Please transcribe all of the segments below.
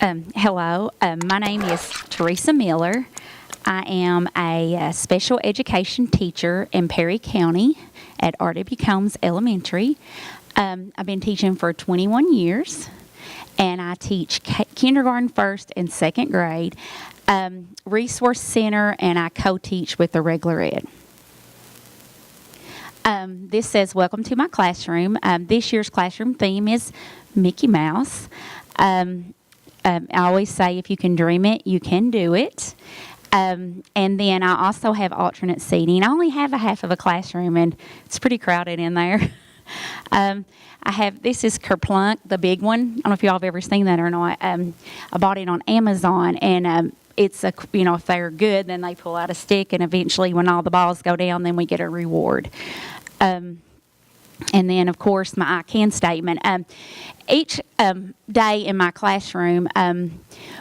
Hello, my name is Teresa Miller. I am a special education teacher in Perry County at R.W. Combs Elementary. I've been teaching for 21 years, and I teach kindergarten, first, and second grade, resource center, and I co-teach with the regular ed. This says, welcome to my classroom. This year's classroom theme is Mickey Mouse. I always say, if you can dream it, you can do it. And then I also have alternate seating. I only have a half of a classroom, and it's pretty crowded in there. This is Kerplunk, the big one. I don't know if y'all have ever seen that or not. I bought it on Amazon, and it's if they're good, then they pull out a stick, and eventually, when all the balls go down, then we get a reward. And then, of course, my I can statement. Each day in my classroom,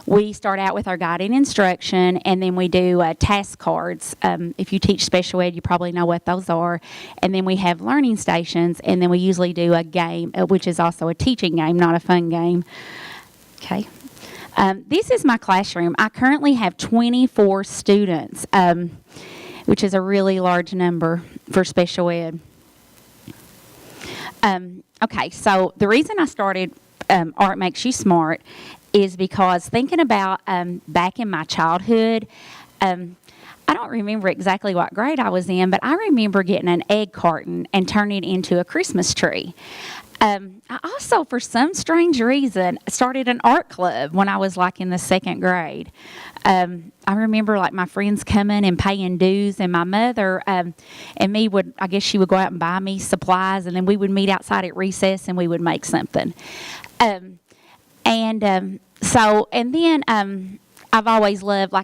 we start out with our guided instruction, and then we do task cards. If you teach special ed, you probably know what those are. And then we have learning stations, and then we usually do a game, which is also a teaching game, not a fun game. Okay. This is my classroom. I currently have 24 students, which is a really large number for special ed. Okay, so the reason I started Art Makes You Smart is because thinking about back in my childhood, I don't remember exactly what grade I was in, but I remember getting an egg carton and turning it into a Christmas tree. I also, for some strange reason, started an art club when I was in the second grade. I remember my friends coming and paying dues, and my mother and me she would go out and buy me supplies, and then we would meet outside at recess and we would make something. I've always loved,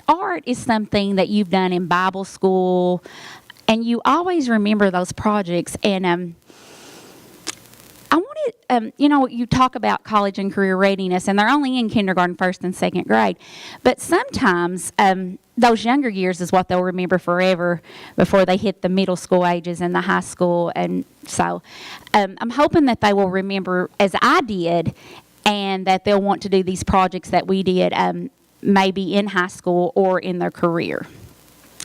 art is something that you've done in Bible school, and you always remember those projects. And I wanted, you talk about college and career readiness, and they're only in kindergarten, first, and second grade. But sometimes those younger years is what they'll remember forever before they hit the middle school ages and the high school. And so I'm hoping that they will remember as I did, and that they'll want to do these projects that we did maybe in high school or in their career.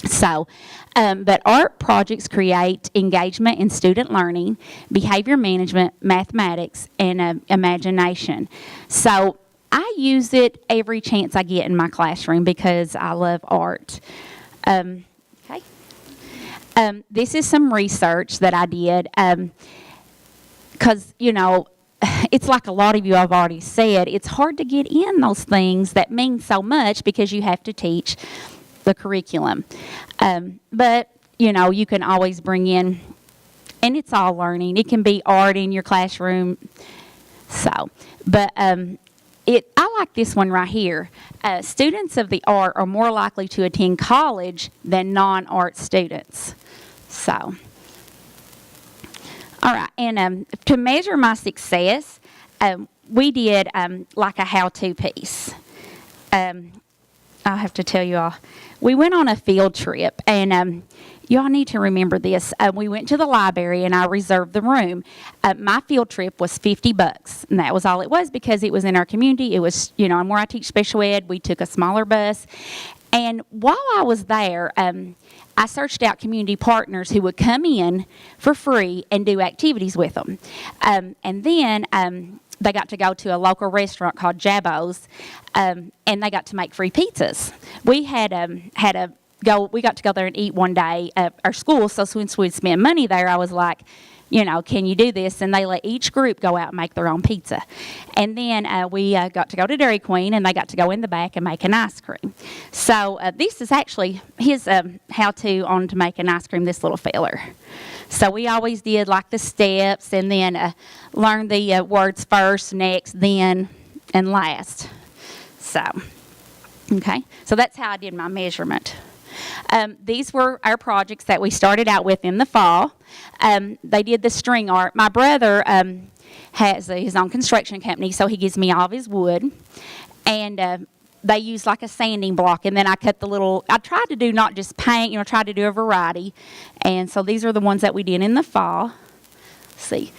So, but art projects create engagement in student learning, behavior management, mathematics, and imagination. So I use it every chance I get in my classroom because I love art. This is some research that I did because, it's like a lot of you have already said, it's hard to get in those things that mean so much because you have to teach the curriculum. But, you can always bring in, and it's all learning. It can be art in your classroom. I like this one right here. Students of the art are more likely to attend college than non-art students. So, all right, and to measure my success, we did a how-to piece. I'll have to tell you all. We went on a field trip, and y'all need to remember this. We went to the library, and I reserved the room. My field trip was $50, and that was all it was because it was in our community. It was, and where I teach special ed, we took a smaller bus. And while I was there, I searched out community partners who would come in for free and do activities with them. And then they got to go to a local restaurant called Jabo's, and they got to make free pizzas. We we got to go there and eat one day at our school, so since we'd spend money there, I was like, can you do this? And they let each group go out and make their own pizza. And then we got to go to Dairy Queen, and they got to go in the back and make an ice cream. So this is actually his how-to on to make an ice cream, this little feller. So we always did the steps, and then learn the words first, next, then, and last. So, okay. So that's how I did my measurement. These were our projects that we started out with in the fall. They did the string art. My brother has his own construction company, so he gives me all of his wood. And they use a sanding block, and then I cut I tried to do not just paint, I tried to do a variety. And so these are the ones that we did in the fall. Let's see.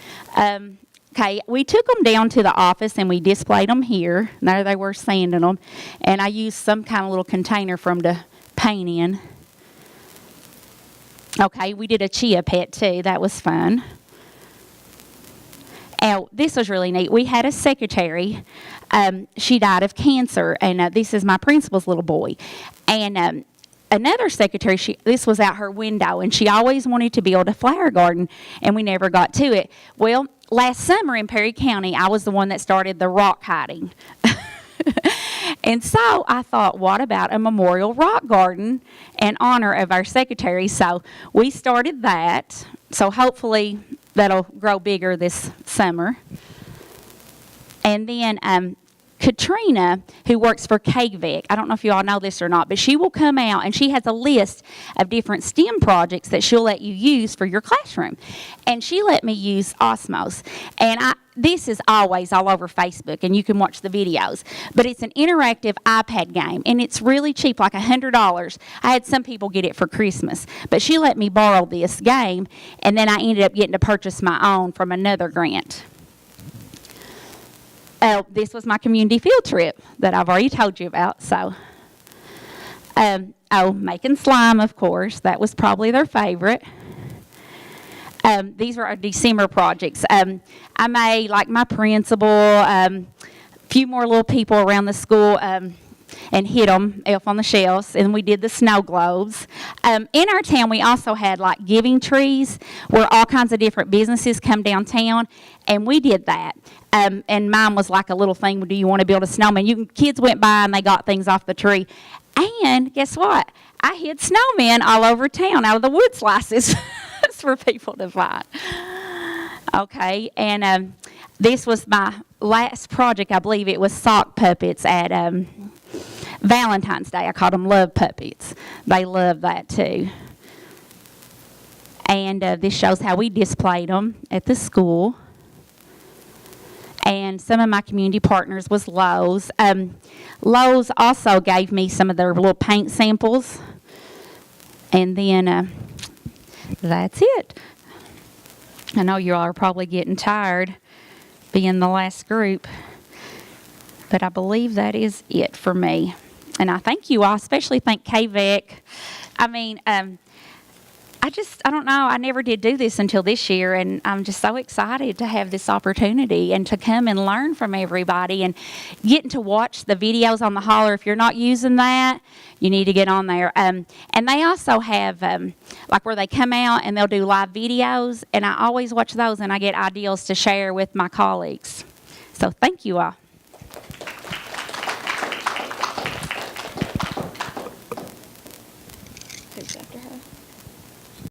Okay, we took them down to the office and we displayed them here. There they were sanding them. And I used some kind of little container for them to paint in. Okay, we did a chia pet too. That was fun. And this was really neat. We had a secretary. She died of cancer, and this is my principal's little boy. And another secretary, this was out her window, and she always wanted to build a flower garden, and we never got to it. Well, last summer in Perry County, I was the one that started the rock hiding. And so I thought, what about a memorial rock garden in honor of our secretary? So we started that. So hopefully that'll grow bigger this summer. And then Katrina, who works for KVEC, I don't know if you all know this or not, but she will come out and she has a list of different STEM projects that she'll let you use for your classroom. And she let me use Osmos. And this is always all over Facebook, and you can watch the videos. But it's an interactive iPad game, and it's really cheap, like $100. I had some people get it for Christmas. But she let me borrow this game, and then I ended up getting to purchase my own from another grant. This was my community field trip that I've already told you about. So, making slime, of course. That was probably their favorite. These were our December projects. I made, like, my principal, a few more little people around the school, and hit them, Elf on the Shelves, and we did the snow globes. In our town, we also had, like, giving trees where all kinds of different businesses come downtown, and we did that. And mine was like a little thing, do you want to build a snowman? Kids went by and they got things off the tree. And guess what? I hid snowmen all over town out of the wood slices for people to find. Okay, and this was my last project, I believe it was sock puppets at Valentine's Day. I called them love puppets. They love that too. And this shows how we displayed them at the school. And some of my community partners was Lowe's. Lowe's also gave me some of their little paint samples. And then that's it. I know you all are probably getting tired being the last group. But I believe that is it for me. And I thank you all, especially thank KVEC. I mean, I don't know, I never did do this until this year, and I'm just so excited to have this opportunity and to come and learn from everybody and getting to watch the videos on the holler. If you're not using that, you need to get on there. And they also have, like, where they come out and they'll do live videos, and I always watch those, and I get ideas to share with my colleagues. So thank you all. Who's after her?